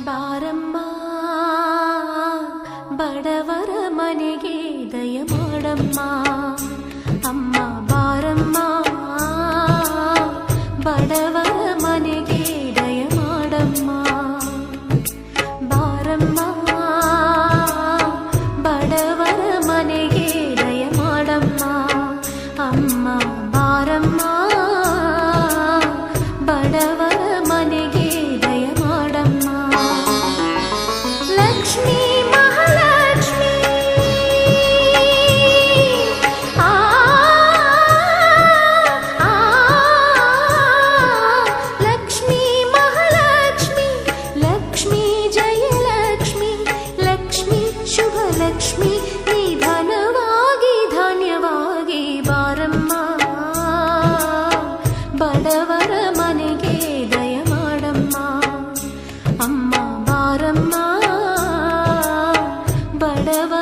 ಬಾರಮ್ಮ ಬಡವರ ಮನೆಗೆ ದಯ ಮಾಡಮ್ಮ ಅಮ್ಮ ಬಾರಮ್ಮ ಬಡವರ ಮನೆಗೆ ದಯ ಮಾಡಮ್ಮ ಬಾರಮ್ಮ ಬಡವರ ಮನೆಗೆ ದಯ ಮಾಡಮ್ಮ ಅಮ್ಮ ಬಾರಮ್ಮ ಬಡವರ ಮನೆಗೆ ದಯ ಮಾಡಮ್ಮ ಲಕ್ಷ್ಮೀ ಮಹಾಲಕ್ಷ್ಮೀ ಲಕ್ಷ್ಮೀ ಮಹಾಲಕ್ಷ್ಮಿ ಲಕ್ಷ್ಮೀ ಜಯಲಕ್ಷ್ಮಿ ಲಕ್ಷ್ಮೀ ಶುಭ ಲಕ್ಷ್ಮಿ ನಿಧನವಾಗಿ ಧಾನ್ಯವಾಗಿ ಬಾರಮ್ಮ ಬಡವರ ಮನೆಗೆ ದಯ ಮಾಡಮ್ಮ ಅಮ್ಮ ಬಾರಮ್ಮ ಬಡವ